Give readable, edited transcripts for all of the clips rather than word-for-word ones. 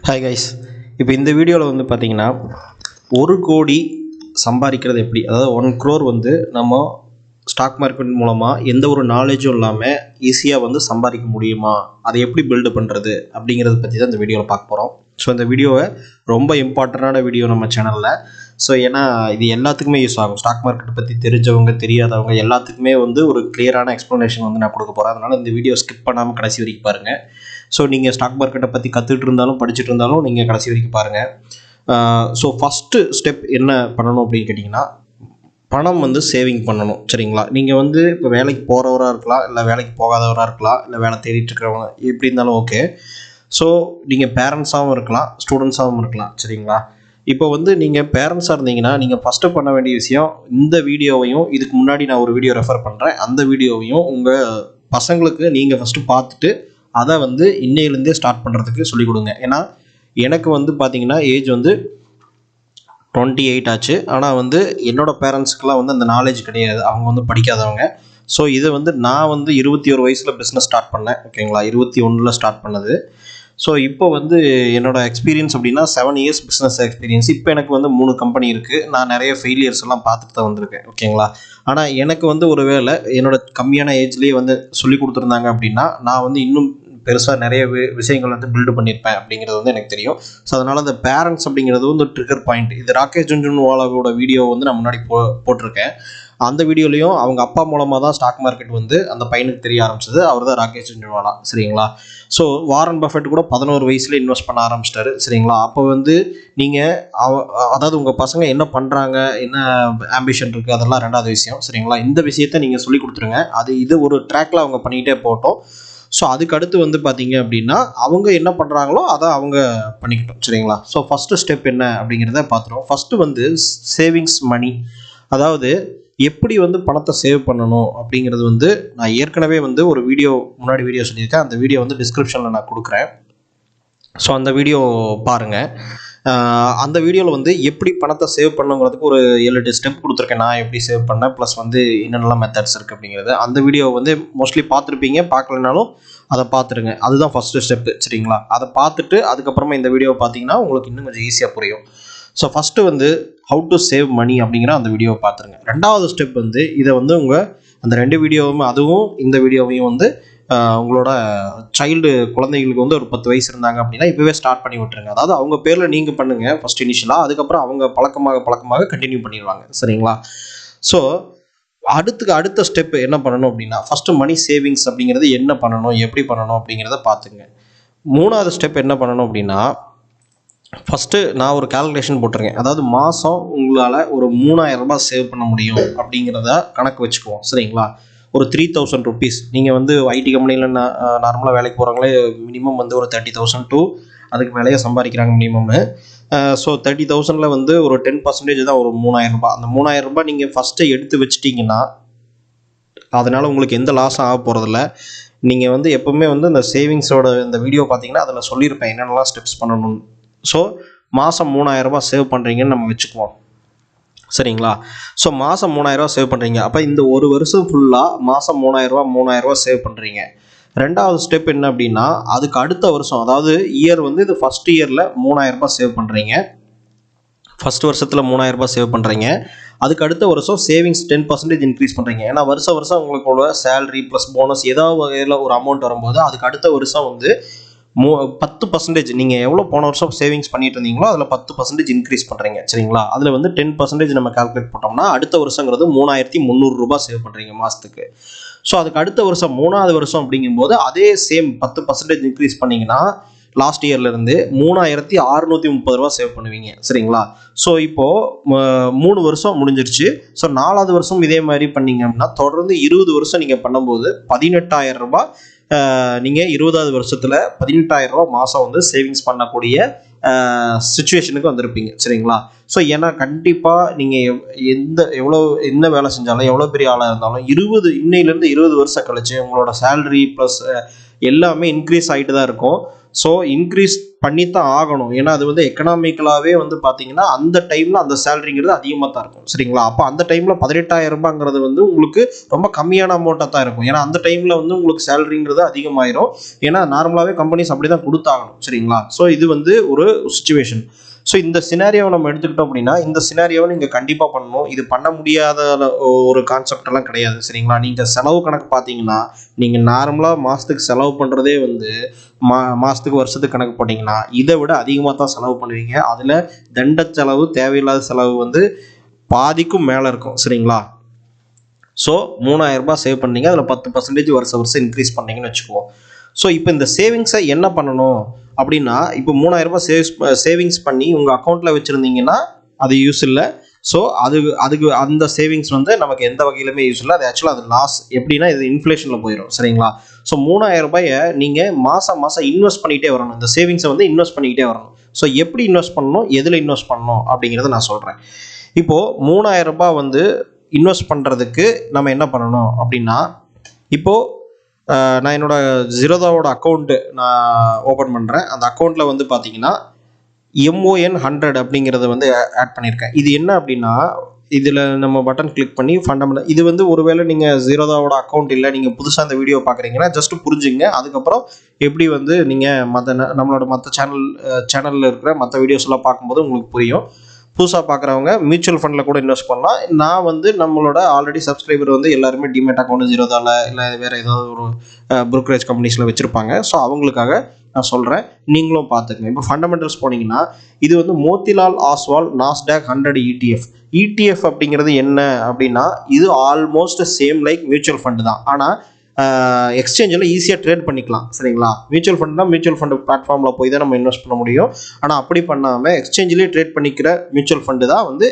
Hi guys. இப்போ இந்த வீடியோவில் வந்து பார்த்தீங்கன்னா 1 கோடி சம்பாதிக்கிறது எப்படி, அதாவது 1 crore வந்து நம்ம ஸ்டாக் மார்க்கெட் மூலமாக எந்த ஒரு நாலேஜும் இல்லாமல் ஈஸியாக வந்து சம்பாதிக்க முடியுமா, அதை எப்படி பில்டு பண்ணுறது அப்படிங்கிறத பற்றி தான் இந்த வீடியோவில் பார்க்க போகிறோம். ஸோ இந்த வீடியோவை ரொம்ப இம்பார்ட்டண்டான வீடியோ நம்ம சேனலில். ஸோ ஏன்னா இது எல்லாத்துக்குமே யூஸ் ஆகும். ஸ்டாக் மார்க்கெட்டை பற்றி தெரிஞ்சவங்க தெரியாதவங்க எல்லாத்துக்குமே வந்து ஒரு கிளியரான எக்ஸ்ப்ளனேஷன் வந்து நான் கொடுக்க போகிறேன். அதனால் இந்த வீடியோ ஸ்கிப் பண்ணாமல் கடைசி வரைக்கும் பாருங்கள். ஸோ நீங்கள் ஸ்டாக் மார்க்கெட்டை பற்றி கற்றுக்கிட்டு இருந்தாலும் படிச்சுட்டு இருந்தாலும் நீங்கள் கடைசி வரைக்கும் பாருங்கள். ஸோ ஃபஸ்ட்டு ஸ்டெப் என்ன பண்ணணும் அப்படின்னு கேட்டிங்கன்னா, பணம் வந்து சேவிங் பண்ணணும். சரிங்களா? நீங்கள் வந்து இப்போ வேலைக்கு போகிறவராக இருக்கலாம், இல்லை வேலைக்கு போகாதவராக இருக்கலாம், இல்லை வேலை தேடிட்டு இருக்கிறவங்க எப்படி இருந்தாலும் ஓகே. ஸோ நீங்கள் பேரண்ட்ஸாகவும் இருக்கலாம், ஸ்டூடெண்ட்ஸாகவும் இருக்கலாம். சரிங்களா? இப்போ வந்து நீங்கள் பேரண்ட்ஸாக இருந்தீங்கன்னா நீங்கள் ஃபஸ்ட்டு பண்ண வேண்டிய விஷயம், இந்த வீடியோவையும் இதுக்கு முன்னாடி நான் ஒரு வீடியோ ரெஃபர் பண்ணுறேன், அந்த வீடியோவையும் உங்கள் பசங்களுக்கு நீங்கள் ஃபஸ்ட்டு பார்த்துட்டு அதை வந்து இன்னையிலேருந்தே ஸ்டார்ட் பண்ணுறதுக்கு சொல்லிக் கொடுங்க. ஏன்னா எனக்கு வந்து பார்த்தீங்கன்னா ஏஜ் வந்து 28 ஆச்சு. ஆனால் வந்து என்னோடய பேரண்ட்ஸ்க்கெலாம் வந்து அந்த நாலேஜ் கிடையாது, அவங்க வந்து படிக்காதவங்க. ஸோ இதை வந்து நான் வந்து 21 வயசில் பிஸ்னஸ் ஸ்டார்ட் பண்ணேன். ஓகேங்களா? 21 ஸ்டார்ட் பண்ணது. ஸோ இப்போ வந்து என்னோடய எக்ஸ்பீரியன்ஸ் அப்படின்னா 7 இயர்ஸ் பிஸ்னஸ் எக்ஸ்பீரியன்ஸ். இப்போ எனக்கு வந்து 3 கம்பெனி இருக்குது. நான் நிறைய ஃபெயிலியர்ஸ் எல்லாம் பார்த்துட்டு தான் வந்திருக்கேன். ஓகேங்களா? ஆனால் எனக்கு வந்து ஒரு வேளை என்னோட கம்மியான ஏஜ்லேயே வந்து சொல்லி கொடுத்துருந்தாங்க அப்படின்னா நான் வந்து இன்னும் பெருசாக நிறைய விஷயங்கள் வந்து பில்டு பண்ணியிருப்பேன் அப்படிங்கிறது வந்து எனக்கு தெரியும். ஸோ அதனால் அந்த பேரண்ட்ஸ் அப்படிங்கிறது வந்து ட்ரிகர் பாயிண்ட். இது ராகேஷ் ஜுன்ஜுன்வாலாவோட வீடியோ வந்து நான் முன்னாடி போட்டிருக்கேன். அந்த வீடியோலையும் அவங்க அப்பா மூலமாக தான் ஸ்டாக் மார்க்கெட் வந்து அந்த பையனுக்கு தெரிய ஆரம்பிச்சது. அவர் தான் ராகேஷ் ஜுன்ஜுன்வாலா. சரிங்களா? ஸோ வாரன் பஃபெட் கூட 11 வயசுல இன்வெஸ்ட் பண்ண ஆரம்பிச்சிட்டாரு. சரிங்களா? அப்போ வந்து நீங்கள் அதாவது உங்கள் பசங்க என்ன பண்ணுறாங்க, என்ன ஆம்பிஷன் இருக்குது, அதெல்லாம் ரெண்டாவது விஷயம். சரிங்களா? இந்த விஷயத்தை நீங்கள் சொல்லி கொடுத்துருங்க. இது ஒரு ட்ராக்ல அவங்க பண்ணிக்கிட்டே போகட்டும். ஸோ அதுக்கு அடுத்து வந்து பார்த்தீங்க அப்படின்னா அவங்க என்ன பண்ணுறாங்களோ அதை அவங்க பண்ணிக்கிட்டோம். சரிங்களா? ஸோ ஃபஸ்ட்டு ஸ்டெப் என்ன அப்படிங்கிறத பார்த்துருவோம். ஃபஸ்ட்டு வந்து சேவிங்ஸ் மணி, அதாவது எப்படி வந்து பணத்தை சேவ் பண்ணணும் அப்படிங்கிறது வந்து நான் ஏற்கனவே வந்து ஒரு முன்னாடி வீடியோ சொல்லியிருக்கேன். அந்த வீடியோ வந்து டிஸ்கிரிப்ஷனில் நான் கொடுக்குறேன். ஸோ அந்த வீடியோ பாருங்கள். அந்த வீடியோவில் வந்து எப்படி பணத்தை சேவ் பண்ணுங்கிறதுக்கு ஒரு 7-8 ஸ்டெப் கொடுத்துருக்கேன். நான் எப்படி சேவ் பண்ணேன், ப்ளஸ் வந்து என்னென்னலாம் மெத்தட்ஸ் இருக்குது அப்படிங்கிறது. அந்த வீடியோ வந்து மோஸ்ட்லி பார்த்துருப்பீங்க, பார்க்கலனாலும் அதை பார்த்துருங்க. அதுதான் ஃபஸ்ட்டு ஸ்டெப்பு. சரிங்களா? அதை பார்த்துட்டு அதுக்கப்புறமா இந்த வீடியோவை பார்த்தீங்கன்னா உங்களுக்கு இன்னும் கொஞ்சம் ஈஸியாக புரியும். ஸோ ஃபஸ்ட்டு வந்து ஹவு டு சேவ் மணி அப்படிங்கிற அந்த வீடியோவை பார்த்துருங்க. ரெண்டாவது ஸ்டெப் வந்து இதை வந்து அந்த 2 வீடியோவும் அதுவும் இந்த வீடியோவையும் வந்து உங்களோட குழந்தைகளுக்கு வந்து ஒரு 10 வயசு இருந்தாங்க அப்படின்னா இப்போவே ஸ்டார்ட் பண்ணி விட்டுருங்க. அதாவது அவங்க பேரில் நீங்கள் பண்ணுங்கள் ஃபஸ்ட் இனிஷியலாக, அதுக்கப்புறம் அவங்க பழக்கமாக கண்டினியூ பண்ணிடுவாங்க. சரிங்களா? ஸோ அடுத்த ஸ்டெப் என்ன பண்ணணும் அப்படின்னா, ஃபஸ்ட்டு மணி சேவிங்ஸ் அப்படிங்கிறது என்ன பண்ணணும், எப்படி பண்ணணும் அப்படிங்கிறத பார்த்துங்க. 3வது ஸ்டெப் என்ன பண்ணணும் அப்படின்னா, ஃபஸ்ட்டு நான் ஒரு கால்குலேஷன் போட்டிருக்கேன். அதாவது மாதம் உங்களால் ஒரு 3000 ரூபாய் சேவ் பண்ண முடியும் அப்படிங்கிறத கணக்கு வச்சுக்குவோம். சரிங்களா? ஒரு 3000 rupees. நீங்கள் வந்து ஐடி கம்பெனியில் நார்மலாக வேலைக்கு போகிறவங்களே மினிமம் வந்து ஒரு 30,000 to அதுக்கு மேலேயே சம்பாதிக்கிறாங்க மினிமம்மு. ஸோ 30,000 வந்து ஒரு 10% தான் ஒரு 3000 ரூபாய். அந்த 3000 ரூபாய் நீங்கள் ஃபஸ்ட்டு எடுத்து வச்சிட்டிங்கன்னா அதனால் உங்களுக்கு எந்த லாஸும் ஆக போகிறதில்ல. நீங்கள் வந்து எப்போவுமே வந்து இந்த சேவிங்ஸோட இந்த வீடியோ பார்த்தீங்கன்னா அதில் சொல்லியிருப்பேன் என்னென்னலாம் ஸ்டெப்ஸ் பண்ணணும்னு. ஸோ மாதம் 3000 ரூபாய் சேவ் பண்ணுறீங்கன்னு நம்ம வச்சுக்குவோம். சரிங்களா? ஸோ மாதம் 3000 ரூபாய் சேவ் பண்ணுறீங்க. அப்போ இந்த ஒரு வருஷம் ஃபுல்லாக மாதம் 3000 ரூபாய் சேவ் பண்ணுறீங்க. ரெண்டாவது ஸ்டெப் என்ன அப்படின்னா, அதுக்கு அடுத்த வருஷம், அதாவது இயர் வந்து இது ஃபஸ்ட் இயரில் 3000 ரூபாய் சேவ் பண்ணுறீங்க. ஃபஸ்ட் வருஷத்தில் 3000 ரூபாய் சேவ் பண்ணுறீங்க. அதுக்கு அடுத்த வருஷம் சேவிங்ஸ் 10% இன்க்ரீஸ் பண்ணுறீங்க. ஏன்னா வருஷம் உங்களுக்கோட சேலரி ப்ளஸ் போனஸ் ஏதாவது வகையில் ஒரு அமௌண்ட் வரும்போது அதுக்கு அடுத்த வருஷம் வந்து 10% நீங்கள் எவ்வளோ போன வருஷம் சேவிங்ஸ் பண்ணிட்டு இருந்தீங்களோ அதில் 10% இன்க்ரீஸ் பண்ணுறீங்க. சரிங்களா? அதில் வந்து 10% நம்ம கால்குலேட் போட்டோம்னா அடுத்த வருஷங்கிறது 3300 ரூபாய் சேவ் பண்ணுறீங்க மாதத்துக்கு. ஸோ அதுக்கு அடுத்த வருஷம் 3வது வருஷம் அப்படிங்கும்போது அதே சேம் 10% இன்க்ரீஸ் பண்ணிங்கன்னா லாஸ்ட் இயர்லேருந்து 3630 ரூபா சேவ் பண்ணுவீங்க. சரிங்களா? ஸோ இப்போது 3 வருஷம் முடிஞ்சிருச்சு. ஸோ 4வது வருஷம் இதே மாதிரி பண்ணிங்க அப்படின்னா தொடர்ந்து 20 வருஷம் நீங்கள் பண்ணும்போது 18,000 ரூபாய் நீங்கள் 20வது வருஷத்தில் 18,000 ரூபாய் மாதம் வந்து சேவிங்ஸ் பண்ணக்கூடிய சிச்சுவேஷனுக்கு வந்திருப்பீங்க. சரிங்களா? ஸோ ஏன்னா கண்டிப்பாக நீங்கள் என்ன வேலை செஞ்சாலும் எவ்வளோ பெரிய ஆளாக இருந்தாலும் இன்னையிலேருந்து 20 வருஷம் கழிச்சு உங்களோட சேலரி ப்ளஸ் எல்லாமே இன்க்ரீஸ் ஆகிட்டு தான் இருக்கும். ஸோ இன்க்ரீஸ் பண்ணி தான் ஆகணும். ஏன்னா அது வந்து எக்கனாமிக்கலாகவே வந்து பார்த்தீங்கன்னா அந்த டைமில் அந்த சேலரிங்கிறது அதிகமாக தான் இருக்கும். சரிங்களா? அப்போ அந்த டைமில் 18,000 ரூபாங்கிறது வந்து உங்களுக்கு ரொம்ப கம்மியான அமௌண்ட்டாக தான் இருக்கும். ஏன்னா அந்த டைமில் வந்து உங்களுக்கு சேலரிங்கிறது அதிகமாயிரும். ஏன்னா நார்மலாகவே கம்பெனிஸ் அப்படி தான் கொடுத்தாகணும். சரிங்களா? ஸோ இது வந்து ஒரு சுச்சுவேஷன். ஸோ இந்த சினாரியோவை நம்ம எடுத்துக்கிட்டோம் அப்படின்னா, இந்த சினாரியோவை நீங்கள் கண்டிப்பாக பண்ணணும். இது பண்ண முடியாத ஒரு கான்செப்ட் எல்லாம் கிடையாது. சரிங்களா? நீங்கள் செலவு கணக்கு பார்த்தீங்கன்னா, நீங்கள் நார்மலாக மாதத்துக்கு செலவு பண்ணுறதே வந்து மாதத்துக்கு வருஷத்துக்கு கணக்கு போட்டிங்கன்னா இதை விட அதிகமாக தான் செலவு பண்ணுவீங்க. அதில் தண்ட செலவு, தேவையில்லாத செலவு வந்து பாதிக்கும் மேலே இருக்கும். சரிங்களா? ஸோ 3,000 ரூபாய் சேவ் பண்ணீங்க, அதில் 10% வருஷம் இன்க்ரீஸ் பண்ணீங்கன்னு வச்சுக்குவோம். ஸோ இப்போ இந்த சேவிங்ஸை என்ன பண்ணணும் அப்படின்னா, இப்போ 3,000 ரூபாய் சேவிங்ஸ் பண்ணி உங்கள் அக்கௌண்ட்டில் வச்சுருந்தீங்கன்னா அது யூஸ் இல்லை. ஸோ அதுக்கு அந்த சேவிங்ஸ் வந்து நமக்கு எந்த வகையிலுமே யூஸ் இல்லை. அது ஆக்சுவலாக அது லாஸ். எப்படின்னா இது இன்ஃப்ளேஷனில் போயிடும். சரிங்களா? ஸோ 3,000 ரூபாயை நீங்கள் மாதம் இன்வெஸ்ட் பண்ணிக்கிட்டே வரணும். இந்த சேவிங்ஸை வந்து இன்வெஸ்ட் பண்ணிக்கிட்டே வரணும். ஸோ எப்படி இன்வெஸ்ட் பண்ணணும், எதில் இன்வெஸ்ட் பண்ணணும் அப்படிங்கிறத நான் சொல்கிறேன். இப்போது 3,000 ரூபாய் வந்து இன்வெஸ்ட் பண்ணுறதுக்கு நம்ம என்ன பண்ணணும் அப்படின்னா, இப்போது நான் என்னோடய ஜீரோதாவோட அக்கௌண்ட்டு நான் ஓப்பன் பண்ணுறேன். அந்த அக்கௌண்ட்டில் வந்து பார்த்தீங்கன்னா MON 100 அப்படிங்கிறத வந்து ஆட் பண்ணியிருக்கேன். இது என்ன அப்படின்னா, இதில் நம்ம பட்டன் கிளிக் பண்ணி ஃபண்டமெண்டல் இது வந்து ஒருவேளை நீங்கள் ஜீரோதாவோட அக்கௌண்ட் இல்லை, நீங்கள் புதுசாக இந்த வீடியோ பார்க்குறீங்கன்னா ஜஸ்ட் புரிஞ்சுங்க. அதுக்கப்புறம் எப்படி வந்து நீங்கள் நம்மளோட மற்ற சேனலில் இருக்கிற மற்ற வீடியோஸ் எல்லாம் பார்க்கும்போது உங்களுக்கு புரியும். புதுசாக பார்க்குறவங்க மியூச்சுவல் ஃபண்டில் கூட இன்வெஸ்ட் பண்ணலாம். நான் வந்து நம்மளோட ஆல்ரெடி சப்ஸ்கிரைபர் வந்து எல்லாருமே டிமேட் அக்கௌண்ட் ஜீரோதாவில் இல்லை வேறு ஏதாவது ஒரு ப்ரோக்கரேஜ் கம்பெனிஸில் வச்சுருப்பாங்க. ஸோ அவங்களுக்காக நான் சொல்கிறேன், நீங்களும் பார்த்துக்கங்க. இப்போ ஃபண்டமெண்டல்ஸ் போனீங்கன்னா இது வந்து மோத்திலால் ஆஸ்வால் நாஸ்டாக் 100 ETF. ETF அப்படிங்கிறது என்ன அப்படின்னா, இது almost same like mutual fund தான். ஆனால் எக்ஸ்சேஞ்சில் ஈஸியாக ட்ரேட் பண்ணிக்கலாம். சரிங்களா? மியூச்சுவல் ஃபண்ட்னா மியூச்சுவல் ஃபண்டு பிளாட்ஃபார்மில் போய் தான் நம்ம இன்வெஸ்ட் பண்ண முடியும். ஆனால் அப்படி பண்ணாமல் எக்ஸ்சேஞ்சிலே ட்ரேட் பண்ணிக்கிற மியூச்சுவல் ஃபண்டு தான் வந்து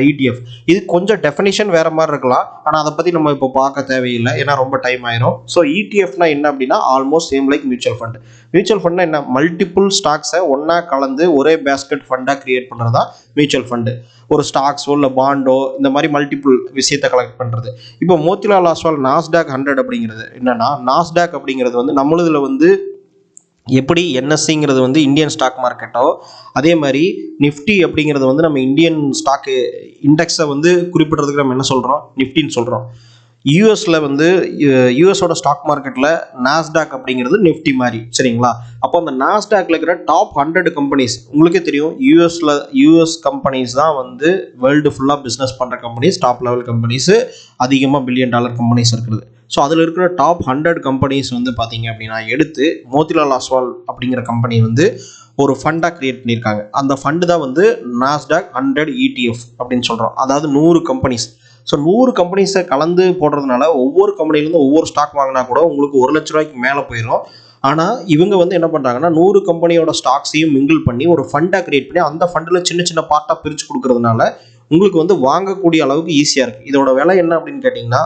ETF. இது கொஞ்சம் டெஃபினிஷன் வேறு மாதிரி இருக்கலாம். ஆனால் அதை பற்றி நம்ம இப்போ பார்க்க தேவையில்லை, ஏன்னா ரொம்ப டைம் ஆயிரும். ஸோ ETFனா என்ன அப்படின்னா almost same like mutual fund. Mutual ஃபண்ட்னா என்ன, மல்டிபிள் ஸ்டாக்ஸை ஒன்றா கலந்து ஒரே பேஸ்கெட் ஃபண்டாக கிரியேட் பண்ணுறது தான் மியூச்சுவல் ஃபண்டு. ஒரு ஸ்டாக்ஸோ இல்லை பாண்டோ இந்த மாதிரி மல்டிபிள் விஷயத்தை கலெக்ட் பண்ணுறது. இப்போ மோத்திலால் ஆஸ்வால் நாஸ்டாக் 100 அப்படிங்கிறது என்னன்னா, நாஸ்டாக் அப்படிங்கிறது வந்து நம்மளதில் வந்து எப்படி NSEங்கிறது வந்து இந்தியன் ஸ்டாக் மார்க்கெட்டோ, அதே மாதிரி நிஃப்டி அப்படிங்கிறது வந்து நம்ம இந்தியன் ஸ்டாக்கு இண்டெக்ஸை வந்து குறிப்பிட்றதுக்கு நம்ம என்ன சொல்கிறோம், நிஃப்டின்னு சொல்கிறோம். யூஎஸில் வந்து யூஎஸோட ஸ்டாக் மார்க்கெட்டில் நாஸ்டாக் அப்படிங்கிறது நிஃப்டி மாதிரி. சரிங்களா? அப்போ அந்த நாஸ்டாக்ல இருக்கிற டாப் 100 கம்பெனிஸ் உங்களுக்கே தெரியும். யூஎஸ் கம்பெனிஸ் தான் வந்து வேர்ல்டு ஃபுல்லாக பிஸ்னஸ் பண்ணுற கம்பெனிஸ், டாப் லெவல் கம்பெனிஸு, அதிகமாக $1 பில்லியன் கம்பெனிஸ் இருக்குது. ஸோ அதில் இருக்கிற டாப் 100 கம்பெனிஸ் வந்து பார்த்தீங்க அப்படின்னா எடுத்து மோத்திலால் ஆஸ்வால் அப்படிங்கிற கம்பெனி வந்து ஒரு ஃபண்டாக கிரியேட் பண்ணியிருக்காங்க. அந்த ஃபண்டு தான் வந்து நாஸ்டாக் 100 ETF அப்படின்னு சொல்கிறோம். அதாவது 100 கம்பெனிஸ். ஸோ 100 கம்பெனிஸை கலந்து போடுறதுனால ஒவ்வொரு கம்பெனிலேருந்து ஒவ்வொரு ஸ்டாக் வாங்கினா கூட உங்களுக்கு 1 லட்ச ரூபாய்க்கு மேலே போயிடும். ஆனால் இவங்க வந்து என்ன பண்ணுறாங்கன்னா 100 கம்பெனியோட ஸ்டாக்ஸையும் மிங்கிள் பண்ணி ஒரு ஃபண்டாக கிரியேட் பண்ணி அந்த ஃபண்டில் சின்ன சின்ன பார்ட்டாக பிரித்து கொடுக்கறதுனால உங்களுக்கு வந்து வாங்கக்கூடிய அளவுக்கு ஈஸியாக இருக்குது. இதோட விலை என்ன அப்படின்னு கேட்டிங்கன்னா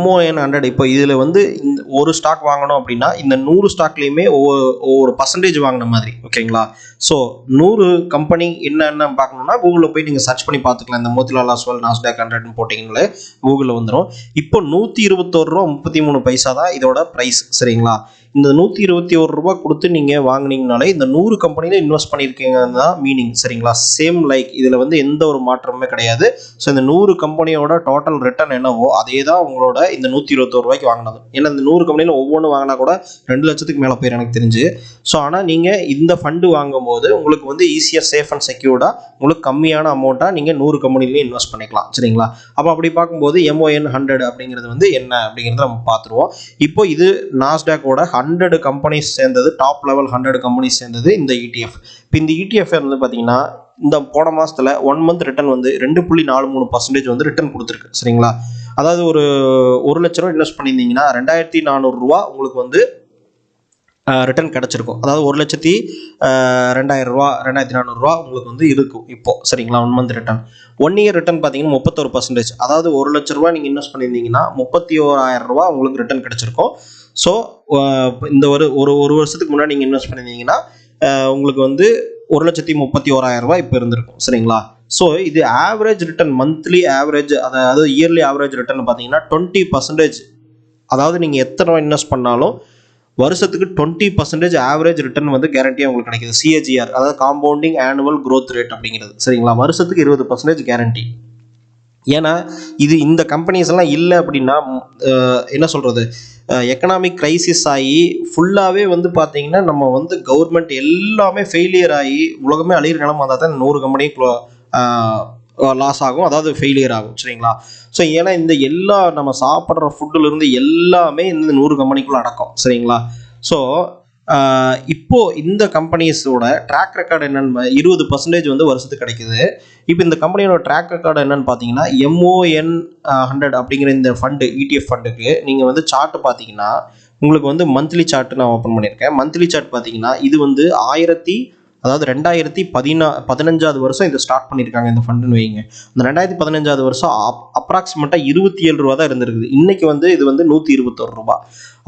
MON 100. இப்போ இதில் வந்து இந்த ஒரு ஸ்டாக் வாங்கணும் அப்படின்னா இந்த 100 ஸ்டாக்லேயுமே ஒவ்வொரு பர்சன்டேஜ் வாங்கின மாதிரி. ஓகேங்களா? ஸோ 100 கம்பெனி என்னென்ன பார்க்கணுன்னா கூகுளில் போய் நீங்கள் சர்ச் பண்ணி பார்த்துக்கலாம். இந்த மோத்திலால் ஆஸ்வால் நாஸ்டாக் 100ன்னு போட்டிங்கனாலே கூகுளில் வந்துடும். இப்போ $121.33 தான் இதோட ப்ரைஸ். சரிங்களா? இந்த $121 கொடுத்து நீங்கள் வாங்கினீங்கனாலே இந்த 100 கம்பெனியில் இன்வெஸ்ட் பண்ணியிருக்கீங்கன்னு தான் மீனிங். சரிங்களா? சேம் லைக் இதில் வந்து எந்த ஒரு மாற்றமுமே கிடையாது. ஸோ இந்த 100 கம்பெனியோட டோட்டல் ரிட்டர்ன் என்னவோ அதே தான் உங்களோட இந்த $121 வாங்கினது. ஏன்னா இந்த 100 கம்பெனியில் ஒவ்வொன்று வாங்கினா கூட 2 லட்சத்துக்கு மேலே போயிடும் எனக்கு தெரிஞ்சு. ஸோ ஆனால் நீங்கள் இந்த ஃபண்டு வாங்கும்போது உங்களுக்கு வந்து ஈஸியாக சேஃப் அண்ட் செக்யூர்டாக உங்களுக்கு கம்மியான அமௌண்ட்டாக நீங்கள் 100 கம்பெனிலேயே இன்வெஸ்ட் பண்ணிக்கலாம். சரிங்களா? அப்போ அப்படி பார்க்கும்போது MON 100 அப்படிங்கிறது வந்து என்ன அப்படிங்கிறத நம்ம பார்த்துருவோம். இப்போ இது நாஸ்டாக்கோட 100 கம்பெனிஸ் சேர்ந்தது, டாப் லெவல் 100 கம்பெனிஸ் சேர்ந்தது இந்த ETF. இப்போ இந்த ETF வந்து பார்த்தீங்கன்னா இந்த போன மாதத்தில் 1 மந்த் ரிட்டர்ன் வந்து 2.43% வந்து ரிட்டர்ன் கொடுத்துருக்கு. சரிங்களா? அதாவது ஒரு 1 லட்ச ரூபா இன்வெஸ்ட் பண்ணியிருந்தீங்கன்னா 2,400 ரூபா உங்களுக்கு வந்து ரிட்டர்ன் கிடச்சிருக்கும். அதாவது 1,02,000 ரூபா 2,400 ரூபா உங்களுக்கு வந்து இருக்கும் இப்போது. சரிங்களா? 1 மந்த் ரிட்டர்ன். 1 இயர் ரிட்டர்ன் பார்த்தீங்கன்னா 31%. அதாவது 1 லட்ச ரூபா நீங்கள் இன்வெஸ்ட் பண்ணியிருந்தீங்கன்னா 31,000 ரூபா உங்களுக்கு ரிட்டர்ன் கிடச்சிருக்கும். ஸோ இந்த ஒரு வருஷத்துக்கு முன்னாடி நீங்கள் இன்வெஸ்ட் பண்ணியிருந்தீங்கன்னா உங்களுக்கு வந்து 1,31,000 ரூபா இப்போ இருந்திருக்கும். சரிங்களா? ஸோ இது ஆவரேஜ் ரிட்டர்ன், மந்த்லி ஆவரேஜ், அதாவது இயர்லி ஆவரேஜ் ரிட்டர்ன் பார்த்தீங்கன்னா 20% அதாவது நீங்கள் எத்தனை இன்வெஸ்ட் பண்ணாலும் வருஷத்துக்கு 20% ஆவரேஜ் ரிட்டர்ன் வந்து கேரண்டியாக உங்களுக்கு கிடைக்குது. CAGR, அதாவது காம்பவுண்டிங் ஆனுவல் growth ரேட் அப்படிங்கிறது. சரிங்களா, வருஷத்துக்கு 20% கேரண்டி. ஏன்னா இது இந்த கம்பெனிஸ் எல்லாம் இல்லை அப்படின்னா என்ன சொல்கிறது, எக்கனாமிக் க்ரைசிஸ் ஆகி ஃபுல்லாகவே வந்து பார்த்தீங்கன்னா நம்ம வந்து கவர்மெண்ட் எல்லாமே ஃபெயிலியர் ஆகி உலகமே அழிகிற நிலம வந்தால் தான் 100 கம்பெனியும் லாஸ் ஆகும், அதாவது ஃபெயிலியர் ஆகும். சரிங்களா, ஸோ ஏன்னா இந்த எல்லா நம்ம சாப்பிட்ற ஃபுட்டுலேருந்து எல்லாமே இந்த 100 கம்பெனிக்குள்ளே அடக்கம். சரிங்களா, ஸோ இப்போ இந்த கம்பெனிஸோட ட்ராக் ரெக்கார்டு என்னன்னு 20% வந்து வருஷத்துக்கு கிடைக்குது. இப்போ இந்த கம்பெனியோட ட்ராக் ரெக்கார்டு என்னன்னு பார்த்தீங்கன்னா MON100 அப்படிங்கிற இந்த ஃபண்டு ETF ஃபண்டுக்கு நீங்கள் வந்து சார்ட் பார்த்தீங்கன்னா உங்களுக்கு வந்து மந்த்லி சார்ட் நான் ஓப்பன் பண்ணியிருக்கேன். மந்த்லி சார்ட் பார்த்தீங்கன்னா இது வந்து 2015 வருஷம் இதை ஸ்டார்ட் பண்ணியிருக்காங்க இந்த ஃபண்டுன்னு வைங்க. அந்த 2015 வருஷம் அப்ராக்சிமேட்டாக 27 ரூபா தான் இருந்திருக்குது. இன்றைக்கி வந்து இது வந்து 121 ரூபா.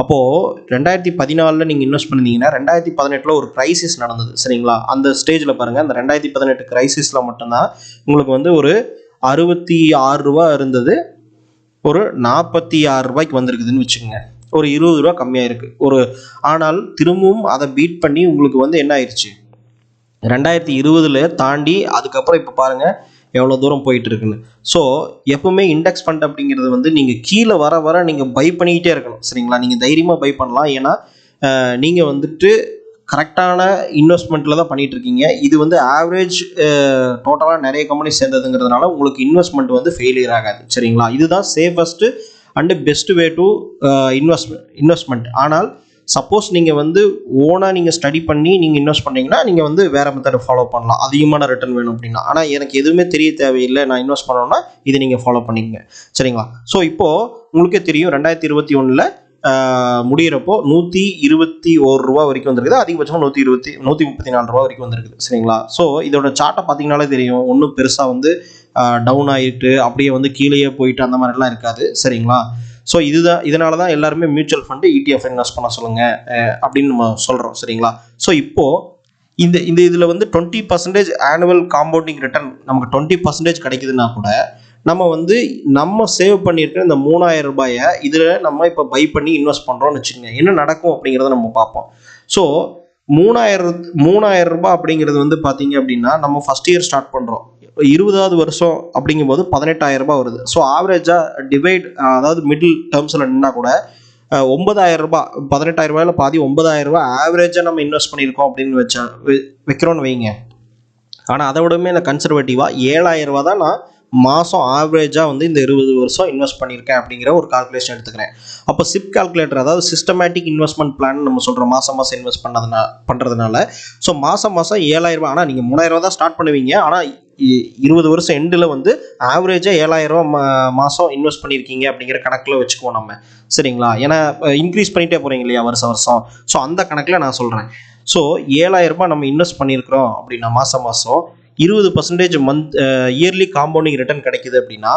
அப்போது 2014 நீங்கள் இன்வெஸ்ட் பண்ணிங்கன்னா 2018 ஒரு கிரைசிஸ் நடந்தது. சரிங்களா, அந்த ஸ்டேஜில் பாருங்கள், அந்த 2018 கிரைசிஸில் மட்டும்தான் உங்களுக்கு வந்து ஒரு 66 ரூபா இருந்தது, ஒரு 46 ரூபாய்க்கு வந்திருக்குதுன்னு வச்சுக்கோங்க. ஒரு 20 ரூபா கம்மியாக இருக்குது. ஆனால் திரும்பவும் அதை பீட் பண்ணி உங்களுக்கு வந்து என்ன ஆயிடுச்சு, 2020 தாண்டி அதுக்கப்புறம் இப்போ பாருங்கள் எவ்வளோ தூரம் போயிட்டு இருக்குன்னு. ஸோ எப்பவுமே இண்டெக்ஸ் ஃபண்ட் அப்படிங்கிறது வந்து நீங்கள் கீழே வர நீங்கள் பை பண்ணிக்கிட்டே இருக்கணும். சரிங்களா, நீங்கள் தைரியமாக பை பண்ணலாம். ஏன்னா நீங்கள் வந்துட்டு கரெக்டான இன்வெஸ்ட்மெண்ட்டில் தான் பண்ணிகிட்டு இருக்கீங்க. இது வந்து ஆவரேஜ் டோட்டலாக நிறைய கம்பெனி சேர்ந்ததுங்கிறதுனால உங்களுக்கு இன்வெஸ்ட்மெண்ட் வந்து ஃபெயிலியர் ஆகாது. சரிங்களா, இதுதான் safest and best way to investment. ஆனால் சப்போஸ் நீங்கள் வந்து ஓனாக நீங்கள் ஸ்டடி பண்ணி நீங்கள் இன்வெஸ்ட் பண்ணீங்கன்னா நீங்கள் வந்து வேறு மெத்தடை ஃபாலோ பண்ணலாம், அதிகமான ரிட்டர்ன் வேணும் அப்படின்னா. ஆனால் எனக்கு எதுவுமே தெரிய தேவையில்லை, நான் இன்வெஸ்ட் பண்ணணும்னா இதை நீங்கள் ஃபாலோ பண்ணிக்கங்க. சரிங்களா, ஸோ இப்போது உங்களுக்கே தெரியும் 2021 முடிகிறப்போ 121 ரூபா வரைக்கும் வந்திருக்குது. அதிகபட்சமாக 134 ரூபா வரைக்கும் வந்திருக்குது. சரிங்களா, ஸோ இதோட சார்ட்டை பார்த்தீங்கனாலே தெரியும், ஒன்றும் பெருசாக வந்து டவுன் ஆகிட்டு அப்படியே வந்து கீழேயே போயிட்டு அந்த மாதிரிலாம் இருக்காது. சரிங்களா, ஸோ இதனால தான் எல்லாருமே மியூச்சுவல் ஃபண்டு ETF இன்வெஸ்ட் பண்ண சொல்லுங்கள் அப்படின்னு நம்ம சொல்கிறோம். சரிங்களா, ஸோ இப்போது இதில் வந்து 20% ஆனுவல் காம்பவுண்டிங் ரிட்டர்ன் நமக்கு 20% கிடைக்குதுன்னா கூட நம்ம சேவ் பண்ணியிருக்கிற இந்த 3000 ரூபாயை இதில் நம்ம இப்போ பை பண்ணி இன்வெஸ்ட் பண்ணுறோம்னு வச்சுக்கோங்க. என்ன நடக்கும் அப்படிங்கிறத நம்ம பார்ப்போம். ஸோ 3000 ரூபாய் அப்படிங்கிறது வந்து பார்த்தீங்க அப்படின்னா நம்ம ஃபஸ்ட் இயர் ஸ்டார்ட் பண்ணுறோம், 20வது வருஷம் அப்படிங்கும்போது 18,000 ரூபாய் வருது. ஸோ ஆவரேஜாக டிவைட், அதாவது மிடில் டேர்ம்ஸில் நின்னா கூட 9,000 ரூபாய், 18,000 ரூபாயில் பாதி 9,000 ரூபாய் ஆவரேஜாக நம்ம இன்வெஸ்ட் பண்ணியிருக்கோம் அப்படின்னு வைக்கிறோன்னு வைங்க. ஆனால் அதை விடமே நான் கன்சர்வேட்டிவாக 7,000 ரூபா தான் நான் மாதம் ஆவரேஜாக வந்து இந்த 20 வருஷம் இன்வெஸ்ட் பண்ணியிருக்கேன் அப்படிங்கிற ஒரு கால்குலேஷன் எடுத்துக்கிறேன். அப்போ சிப் கால்குலேட்டர், அதாவது சிஸ்டமேட்டிக் இன்வெஸ்ட்மெண்ட் பிளான் நம்ம சொல்கிறோம், மாதம் இன்வெஸ்ட் பண்ணுறதுனால. ஸோ மாதம் 7,000 ரூபா. ஆனால் நீங்கள் 3,000 ரூபா தான் ஸ்டார்ட் பண்ணுவீங்க. ஆனால் 20 வருஷம் எண்டில் வந்து ஆவரேஜாக 7,000 ரூபா மாதம் இன்வெஸ்ட் பண்ணியிருக்கீங்க அப்படிங்கிற கணக்கில் வச்சுக்குவோம் நம்ம. சரிங்களா, ஏன்னா இன்க்ரீஸ் பண்ணிகிட்டே போகிறீங்க இல்லையா வருஷம். ஸோ அந்த கணக்கில் நான் சொல்கிறேன். ஸோ 7,000 ரூபாய் நம்ம இன்வெஸ்ட் பண்ணியிருக்கிறோம் அப்படின்னா மாதம் 20% இயர்லி காம்பவுண்டிங் ரிட்டர்ன் கிடைக்குது அப்படின்னா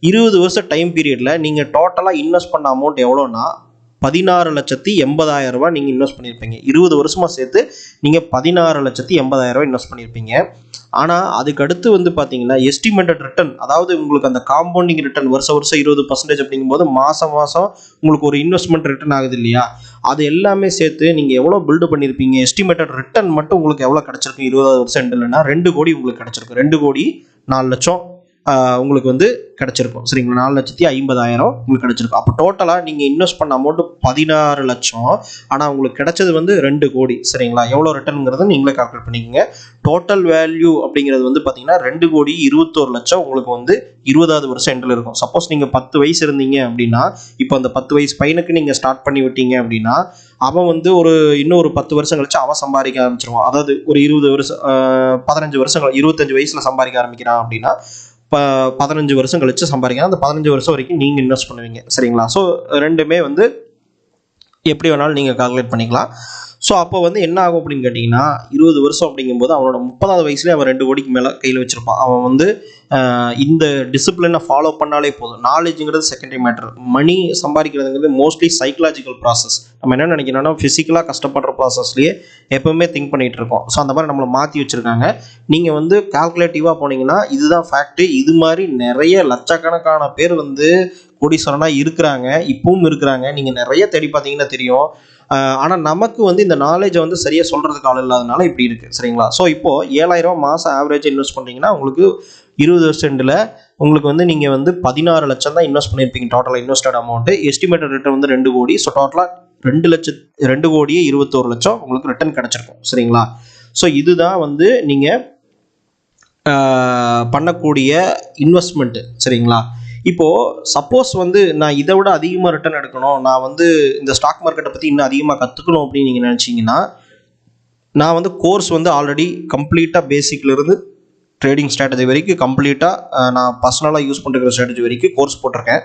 20 வருஷம் டைம் பீரியடில் நீங்கள் டோட்டலாக இன்வெஸ்ட் பண்ண அமௌண்ட் எவ்வளோன்னா 16,80,000 ரூபாய் நீங்கள் இன்வெஸ்ட் பண்ணியிருப்பீங்க. 20 வருஷமாக சேர்த்து நீங்கள் 16,80,000 ரூபாய் இன்வெஸ்ட் பண்ணியிருப்பீங்க. ஆனால் அதுக்கடுத்து வந்து பார்த்தீங்கன்னா எஸ்டிமேட்டட் ரிட்டர்ன், அதாவது உங்களுக்கு அந்த காம்பவுண்டிங் ரிட்டர்ன் வருஷம் 20% அப்படிங்கும்போது மாதம் உங்களுக்கு ஒரு இன்வெஸ்ட்மெண்ட் ரிட்டர்ன் ஆகுது இல்லையா, அது எல்லாமே சேர்த்து நீங்கள் எவ்வளோ பில்டு பண்ணியிருப்பீங்க, எஸ்டிமேட்டட் ரிட்டர்ன் மட்டும் உங்களுக்கு எவ்வளோ கிடச்சிருக்கு 20வது வருஷம் இல்லைன்னா 2 கோடி உங்களுக்கு கிடச்சிருக்கு. 2,04,00,000 உங்களுக்கு வந்து கிடச்சிருக்கும். சரிங்களா, 4,50,000 உங்களுக்கு கிடச்சிருக்கும். அப்போ டோட்டலாக நீங்கள் இன்வெஸ்ட் பண்ண அமௌண்ட்டு 16 லட்சம், ஆனால் உங்களுக்கு கிடச்சது வந்து 2 கோடி. சரிங்களா, எவ்வளோ ரிட்டர்னுங்கிறத நீங்களே கால்குலேட் பண்ணிக்கோங்க. டோட்டல் வேல்யூ அப்படிங்கிறது வந்து பார்த்தீங்கன்னா 2,21,00,000 உங்களுக்கு வந்து 20வது வருஷம் எண்டில் இருக்கும். சப்போஸ் நீங்கள் 10 வயசு இருந்தீங்க அப்படின்னா, இப்போ அந்த 10 வயசு பையனுக்கு நீங்கள் ஸ்டார்ட் பண்ணி விட்டீங்க அப்படின்னா அவன் வந்து இன்னும் ஒரு 10 வருஷம் கழிச்சு அவன் சம்பாதிக்க ஆரம்பிச்சிருவான். அதாவது ஒரு 20 வருஷம் 15 வருஷம் 25 வயசில் சம்பாதிக்க ஆரம்பிக்கிறான் அப்படின்னா 15 வருஷம் கழிச்சு சம்பாதிக்கலாம். அந்த 15 வருஷம் வரைக்கும் நீங்கள் இன்வெஸ்ட் பண்ணுவீங்க. சரிங்களா, ஸோ ரெண்டுமே வந்து எப்படி வேணாலும் நீங்கள் கால்குலேட் பண்ணிக்கலாம். ஸோ அப்போ வந்து என்ன ஆகும் அப்படின்னு கேட்டிங்கன்னா 20 வருஷம் அப்படிங்கும்போது அவனோட 30வது வயசுலேயே அவன் 2 கோடிக்கு மேலே கையில் வச்சுருப்பான். அவன் வந்து இந்த டிசிப்ளினை ஃபாலோ பண்ணாலே போதும். நாலேஜுங்கிறது செகண்டரி மேட்டர். மணி சம்பாதிக்கிறதுங்கிறது மோஸ்ட்லி சைக்கலாஜிக்கல் ப்ராசஸ். நம்ம என்ன நினைக்கிறோம்னா ஃபிசிக்கலாக கஷ்டப்படுற ப்ராசஸ்லேயே எப்போவுமே திங்க் பண்ணிகிட்டு இருக்கோம். ஸோ அந்த மாதிரி நம்மளை மாற்றி வச்சுருக்காங்க. நீங்கள் வந்து கால்குலேட்டிவாக போனீங்கன்னா இதுதான் ஃபேக்ட்டு. இது மாதிரி நிறைய லட்சக்கணக்கான பேர் வந்து கோடீஸ்வரனாக இருக்கிறாங்க, இப்பவும் இருக்கிறாங்க. நீங்கள் நிறைய தேடி பார்த்தீங்கன்னா தெரியும். ஆனால் நமக்கு வந்து இந்த நாலேஜை வந்து சரியாக சொல்கிறதுக்கு ஆள் இல்லாதனால இப்படி இருக்குது. சரிங்களா? ஸோ இப்போது 7,000 மாதம் ஆவரேஜாக இன்வெஸ்ட் பண்ணுறீங்கன்னா உங்களுக்கு 20 வருஷத்தில் உங்களுக்கு வந்து நீங்கள் வந்து 16 லட்சம் தான் இன்வெஸ்ட் பண்ணியிருப்பீங்க. டோட்டலாக இன்வெஸ்டட் அமௌண்ட்டு எஸ்டிமேட்டட் ரிட்டர்ன் வந்து 2 கோடி. ஸோ டோட்டலாக 2 கோடியே 21 லட்சம் உங்களுக்கு ரிட்டர்ன் கிடச்சிருக்கும். சரிங்களா? ஸோ இதுதான் வந்து நீங்கள் பண்ணக்கூடிய இன்வெஸ்ட்மெண்ட்டு. சரிங்களா? இப்போது சப்போஸ் வந்து நான் இதை விட அதிகமாக ரிட்டர்ன் எடுக்கணும், நான் வந்து இந்த ஸ்டாக் மார்க்கெட்டை பற்றி இன்னும் அதிகமாக கற்றுக்கணும் அப்படின்னு நீங்கள் நினச்சிங்கன்னா, நான் வந்து கோர்ஸ் வந்து ஆல்ரெடி கம்ப்ளீட்டாக பேசிக்லேருந்து ட்ரேடிங் ஸ்ட்ராட்டஜி வரைக்கும் கம்ப்ளீட்டாக நான் பர்சனலாக யூஸ் பண்ணுற ஸ்ட்ராட்டஜி வரைக்கும் கோர்ஸ் போட்டிருக்கேன்.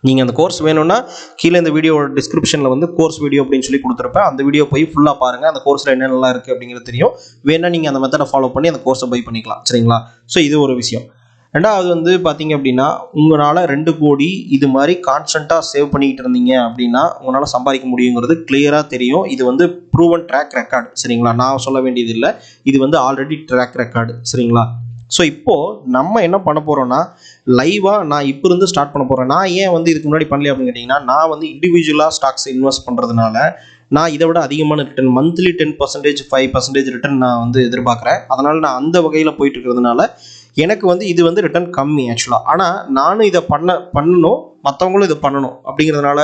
நீங்கள் அந்த கோர்ஸ் வேணும்னா கீழே இந்த வீடியோட டிஸ்கிரிப்ஷனில் வந்து கோர்ஸ் வீடியோ அப்படின்னு சொல்லி கொடுத்துருப்பேன். அந்த வீடியோ போய் ஃபுல்லாக பாருங்கள். அந்த கோர்ஸில் என்னென்னலாம் இருக்குது அப்படிங்கிறது தெரியும். வேணா நீங்கள் அந்த மெத்தடை ஃபாலோ பண்ணி அந்த கோர்ஸை பை பண்ணிக்கலாம். சரிங்களா? ஸோ இது ஒரு விஷயம். ரெண்டாவது வந்து பார்த்தீங்க அப்படின்னா, உங்களால் 2 கோடி இது மாதிரி கான்ஸ்டண்ட்டாக சேவ் பண்ணிக்கிட்டு இருந்தீங்க அப்படின்னா உங்களால் சம்பாதிக்க முடியுங்கிறது கிளியராக தெரியும். இது வந்து ப்ரூவன் ட்ராக் ரெக்கார்டு. சரிங்களா? நான் சொல்ல வேண்டியது இல்லை, இது வந்து ஆல்ரெடி ட்ராக் ரெக்கார்டு. சரிங்களா? ஸோ இப்போது நம்ம என்ன பண்ண போகிறோன்னா, லைவாக நான் இப்போ இருந்து ஸ்டார்ட் பண்ண போகிறேன். நான் ஏன் வந்து இதுக்கு முன்னாடி பண்ணல அப்படின்னு கேட்டிங்கன்னா, நான் வந்து இண்டிவிஜுவலாக ஸ்டாக்ஸ் இன்வெஸ்ட் பண்ணுறதுனால நான் இதை விட அதிகமான ரிட்டர்ன் மந்த்லி 10%, 5% ரிட்டர்ன் நான் வந்து எதிர்பார்க்குறேன். அதனால் நான் அந்த வகையில் போயிட்டு இருக்கிறதுனால எனக்கு வந்து இது வந்து ரிட்டர்ன் கம்மி ஆக்சுவலாக. ஆனால் நானும் இதை பண்ணணும், மற்றவங்களும் இதை பண்ணணும் அப்படிங்கிறதுனால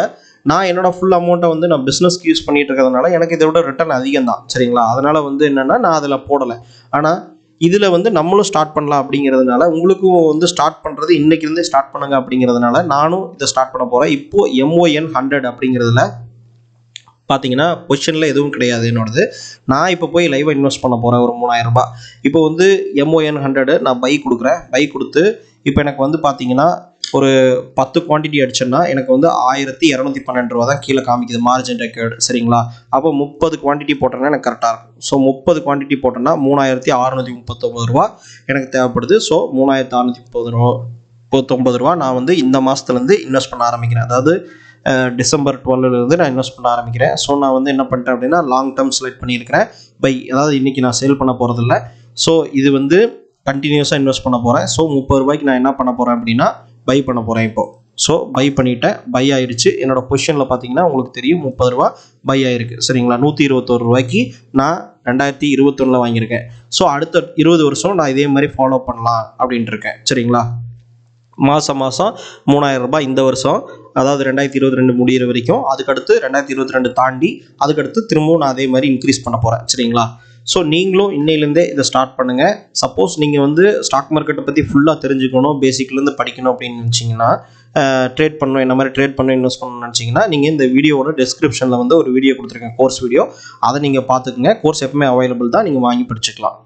நான் என்னோட ஃபுல் அமௌண்ட்டை வந்து நான் பிஸ்னஸ்க்கு யூஸ் பண்ணிட்டு இருக்கிறதுனால எனக்கு இதை விட ரிட்டர்ன் அதிகம் தான். சரிங்களா? அதனால் வந்து என்னென்னா நான் அதில் போடலை. ஆனால் இதில் வந்து நம்மளும் ஸ்டார்ட் பண்ணலாம் அப்படிங்கிறதுனால, உங்களுக்கும் வந்து ஸ்டார்ட் பண்ணுறது இன்றைக்கிருந்தே ஸ்டார்ட் பண்ணுங்க அப்படிங்கிறதுனால நானும் இதை ஸ்டார்ட் பண்ண போகிறேன். இப்போது MON 100 அப்படிங்கிறதுல பார்த்தீங்கன்னா பொசிஷனில் எதுவும் கிடையாது என்னோடது. நான் இப்போ போய் லைவாக இன்வெஸ்ட் பண்ண போகிறேன் ஒரு 3000 ரூபாய். இப்போ வந்து MON 100 நான் பை கொடுக்குறேன். பை கொடுத்து இப்போ எனக்கு வந்து பார்த்தீங்கன்னா ஒரு 10 குவான்டிட்டி அடிச்சேன்னா எனக்கு வந்து 1212 ரூபா தான் கீழே காமிக்குது மார்ஜின் ரெக்கார்டு. சரிங்களா? அப்போ 30 குவான்டிட்டி போட்டேன்னா எனக்கு கரெக்டாக இருக்கும். ஸோ 30 குவான்டிட்டி போட்டேன்னா 3639 ரூபா எனக்கு தேவைப்படுது. ஸோ 3639 ரூபா நான் வந்து இந்த மாதத்துலேருந்து இன்வெஸ்ட் பண்ண ஆரம்பிக்கிறேன். அதாவது டிசம்பர் 12லேருந்து நான் இன்வெஸ்ட் பண்ண ஆரம்பிக்கிறேன். ஸோ நான் வந்து என்ன பண்ணிட்டேன் அப்படின்னா லாங் டேர்ம் செலக்ட் பண்ணியிருக்கிறேன். பை, அதாவது இன்றைக்கி நான் சேல் பண்ண போகிறதில்ல. ஸோ இது வந்து கண்டினியூஸாக இன்வெஸ்ட் பண்ண போகிறேன். ஸோ 30 ரூபாய்க்கு நான் என்ன பண்ண போகிறேன் அப்படின்னா பை பண்ண போகிறேன் இப்போது. ஸோ பை பண்ணிவிட்டேன், பை ஆயிடுச்சு. என்னோடய பொசிஷனில் பார்த்தீங்கன்னா உங்களுக்கு தெரியும் 30 ரூபா பை ஆயிருக்கு. சரிங்களா? 121 ரூபாய்க்கு நான் 2021 வாங்கியிருக்கேன். ஸோ அடுத்த 20 வருஷம் நான் இதே மாதிரி ஃபாலோ பண்ணலாம் அப்படின்ட்டு இருக்கேன். சரிங்களா? மாதம் 3000 ரூபாய் இந்த வருஷம், அதாவது 2022 முடிகிற வரைக்கும். அதுக்கடுத்து 2022 தாண்டி அதுக்கடுத்து திரும்பவும் நான் அதே மாதிரி இன்க்ரீஸ் பண்ண போகிறேன். சரிங்களா? ஸோ நீங்களும் இன்னையிலேருந்தே இதை ஸ்டார்ட் பண்ணுங்கள். சப்போஸ் நீங்கள் வந்து ஸ்டாக் மார்க்கெட்டை பற்றி ஃபுல்லாக தெரிஞ்சுக்கணும், பேசிக்லேருந்து படிக்கணும் அப்படின்னு நினச்சிங்கன்னா, ட்ரேட் பண்ணணும், என்ன மாதிரி ட்ரேட் பண்ணணும், இன்வெஸ்ட் பண்ணணும்னு நினச்சிங்கன்னா நீங்கள் இந்த வீடியோவோட டிஸ்கிரிப்ஷனில் வந்து ஒரு வீடியோ கொடுத்துருக்கேன், கோர்ஸ் வீடியோ. அதை நீங்கள் பார்த்துக்குங்க. கோர்ஸ் எப்பவுமே அவைலபிள் தான், நீங்கள் வாங்கி படிச்சுக்கலாம்.